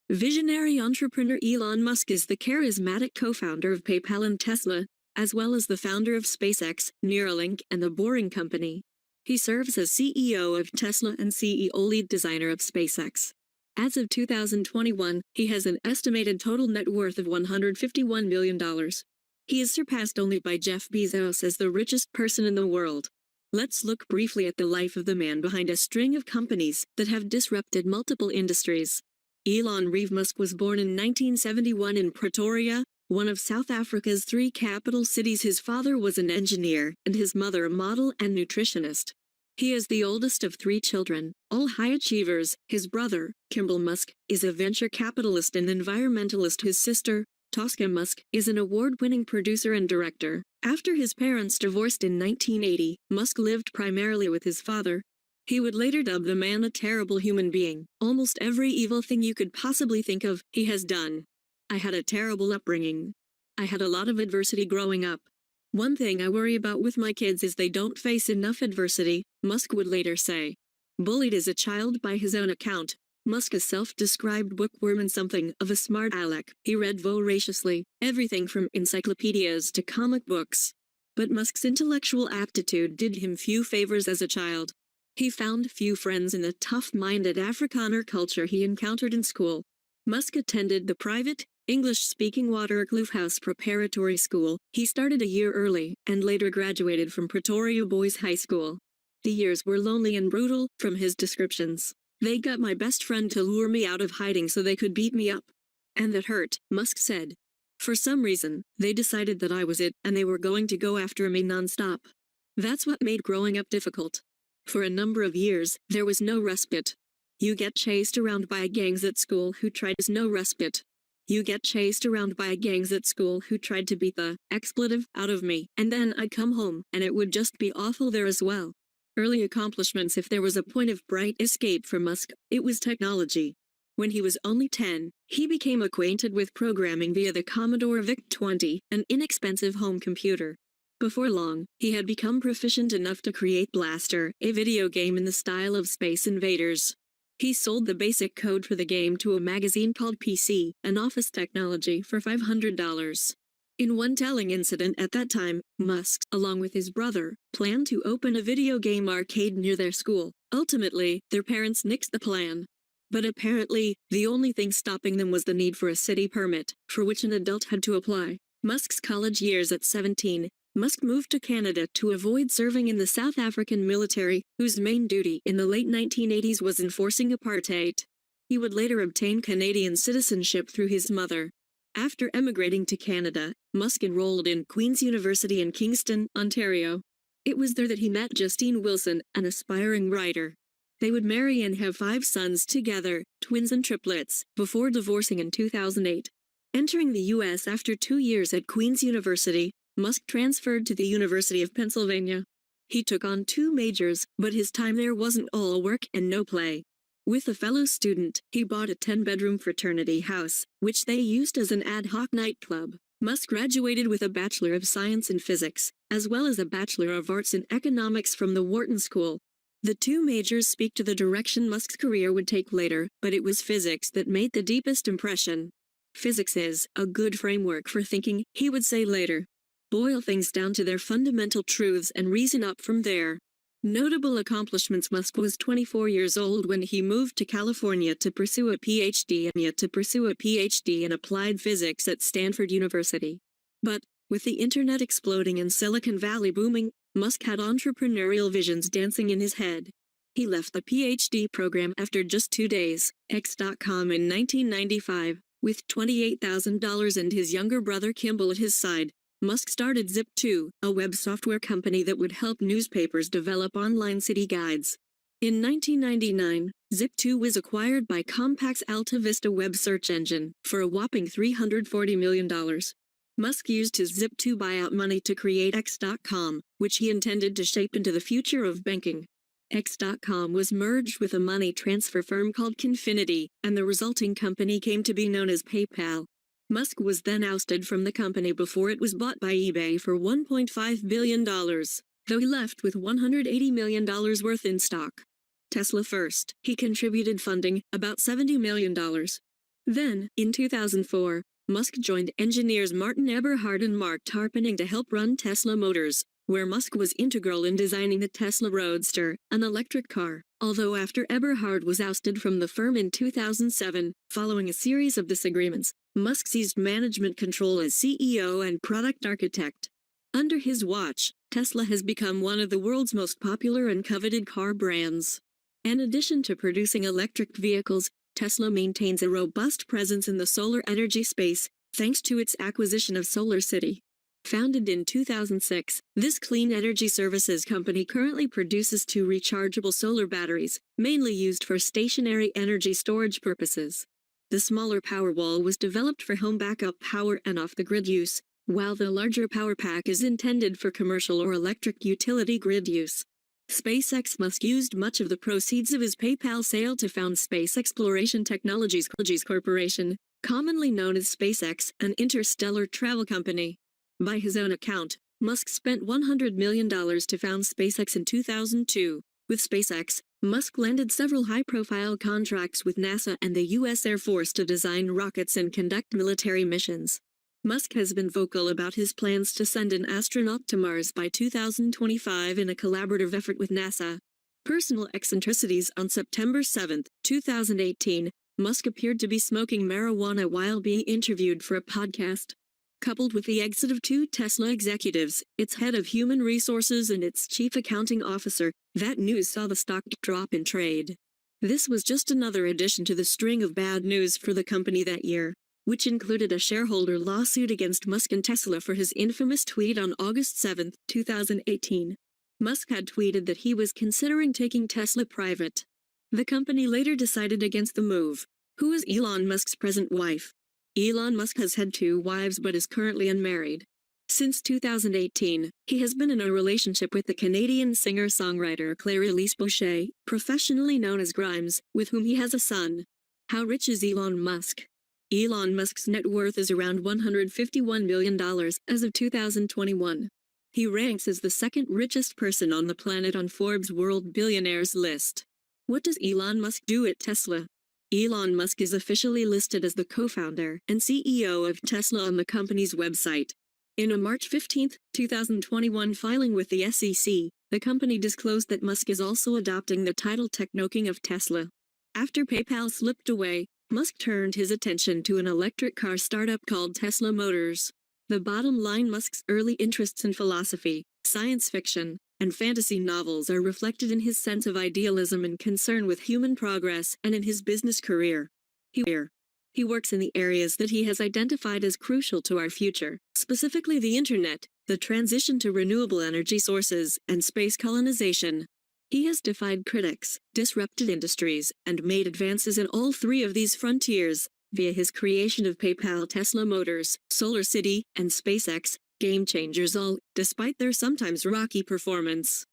Visionary entrepreneur Elon Musk is the charismatic co-founder of PayPal and Tesla, as well as the founder of Spacex, Neuralink, and The Boring Company. He serves as CEO of Tesla and CEO lead designer of Spacex. As of 2021, he has an estimated total net worth of $151 million. He is surpassed only by Jeff Bezos as the richest person in the world. Let's look briefly at the life of the man behind a string of companies that have disrupted multiple industries. Elon Musk was born in 1971 in Pretoria, one of South Africa's 3 capital cities. His father was an engineer and his mother a model and nutritionist. He is the oldest of 3 children, all high achievers. His brother, Kimball Musk, is a venture capitalist and environmentalist. His sister, Tosca Musk, is an award-winning producer and director. After his parents divorced in 1980, Musk lived primarily with his father. He would later dub the man a terrible human being. Almost every evil thing you could possibly think of, he has done. I had a terrible upbringing. I had a lot of adversity growing up. One thing I worry about with my kids is they don't face enough adversity, Musk would later say. Bullied as a child by his own account, Musk, a self-described bookworm and something of a smart aleck, he read voraciously, everything from encyclopedias to comic books. But Musk's intellectual aptitude did him few favors as a child. He found few friends in the tough-minded Afrikaner culture he encountered in school. Musk attended the private, English-speaking Waterkloof House Preparatory School. He started a year early, and later graduated from Pretoria Boys High School. The years were lonely and brutal, from his descriptions. They got my best friend to lure me out of hiding so they could beat me up. And that hurt, Musk said. For some reason, they decided that I was it, and they were going to go after me non-stop. That's what made growing up difficult. For a number of years, there was no respite. You get chased around by gangs at school who tried no respite. You get chased around by gangs at school who tried to beat the expletive out of me, and then I'd come home, and it would just be awful there as well. Early accomplishments. If there was a point of bright escape for Musk, it was technology. When he was only 10, he became acquainted with programming via the Commodore VIC-20, an inexpensive home computer. Before long, he had become proficient enough to create Blaster, a video game in the style of Space Invaders. He sold the basic code for the game to a magazine called PC, an office technology, for $500. In one telling incident at that time, Musk, along with his brother, planned to open a video game arcade near their school. Ultimately, their parents nixed the plan. But apparently, the only thing stopping them was the need for a city permit, for which an adult had to apply. Musk's college years. At 17, Musk moved to Canada to avoid serving in the South African military, whose main duty in the late 1980s was enforcing apartheid. He would later obtain Canadian citizenship through his mother. After emigrating to Canada, Musk enrolled in Queen's University in Kingston, Ontario. It was there that he met Justine Wilson, an aspiring writer. They would marry and have 5 sons together, twins and triplets, before divorcing in 2008. Entering the U.S. after 2 years at Queen's University, Musk transferred to the University of Pennsylvania. He took on 2 majors, but his time there wasn't all work and no play. With a fellow student, he bought a 10-bedroom fraternity house, which they used as an ad hoc nightclub. Musk graduated with a Bachelor of Science in Physics, as well as a Bachelor of Arts in Economics from the Wharton School. The 2 majors speak to the direction Musk's career would take later, but it was physics that made the deepest impression. Physics is a good framework for thinking, he would say later. Boil things down to their fundamental truths and reason up from there. Notable accomplishments. Musk was 24 years old when he moved to California to pursue a PhD in applied physics at Stanford University. But, with the internet exploding and Silicon Valley booming, Musk had entrepreneurial visions dancing in his head. He left the PhD program after just 2 days, X.com in 1995, with $28,000 and his younger brother Kimball at his side. Musk started Zip2, a web software company that would help newspapers develop online city guides. In 1999, Zip2 was acquired by Compaq's Alta Vista web search engine for a whopping $340 million. Musk used his Zip2 buyout money to create X.com, which he intended to shape into the future of banking. X.com was merged with a money transfer firm called Confinity, and the resulting company came to be known as PayPal. Musk was then ousted from the company before it was bought by eBay for $1.5 billion, though he left with $180 million worth in stock. Tesla first. He contributed funding, about $70 million. Then, in 2004, Musk joined engineers Martin Eberhard and Mark Tarpenning to help run Tesla Motors, where Musk was integral in designing the Tesla Roadster, an electric car. Although after Eberhard was ousted from the firm in 2007, following a series of disagreements, Musk seized management control as CEO and product architect. Under his watch, Tesla has become one of the world's most popular and coveted car brands. In addition to producing electric vehicles, Tesla maintains a robust presence in the solar energy space, thanks to its acquisition of SolarCity. Founded in 2006, this clean energy services company currently produces two rechargeable solar batteries, mainly used for stationary energy storage purposes. The smaller Powerwall was developed for home backup power and off-the-grid use, while the larger Power Pack is intended for commercial or electric utility grid use. SpaceX. Musk used much of the proceeds of his PayPal sale to found Space Exploration Technologies Corporation, commonly known as SpaceX, an interstellar travel company. By his own account, Musk spent $100 million to found SpaceX in 2002. With SpaceX, Musk landed several high-profile contracts with NASA and the U.S. Air Force to design rockets and conduct military missions. Musk has been vocal about his plans to send an astronaut to Mars by 2025 in a collaborative effort with NASA. Personal Eccentricities. On September 7, 2018, Musk appeared to be smoking marijuana while being interviewed for a podcast. Coupled with the exit of two Tesla executives, its head of human resources and its chief accounting officer, that news saw the stock drop in trade. This was just another addition to the string of bad news for the company that year, which included a shareholder lawsuit against Musk and Tesla for his infamous tweet on August 7, 2018. Musk had tweeted that he was considering taking Tesla private. The company later decided against the move. Who is Elon Musk's present wife? Elon Musk has had two wives but is currently unmarried. Since 2018, he has been in a relationship with the Canadian singer-songwriter Claire-Elise Boucher, professionally known as Grimes, with whom he has a son. How rich is Elon Musk? Elon Musk's net worth is around $151 million as of 2021. He ranks as the second richest person on the planet on Forbes' World Billionaires list. What does Elon Musk do at Tesla? Elon Musk is officially listed as the co-founder and CEO of Tesla on the company's website. In a March 15, 2021 filing with the SEC, the company disclosed that Musk is also adopting the title Technoking of Tesla. After PayPal slipped away, Musk turned his attention to an electric car startup called Tesla Motors. The bottom line: Musk's early interests in philosophy, science fiction, and fantasy novels are reflected in his sense of idealism and concern with human progress and in his business career. He works in the areas that he has identified as crucial to our future, specifically the internet, the transition to renewable energy sources, and space colonization. He has defied critics, disrupted industries, and made advances in all three of these frontiers via his creation of PayPal, Tesla Motors, SolarCity, and SpaceX, game changers all, despite their sometimes rocky performance.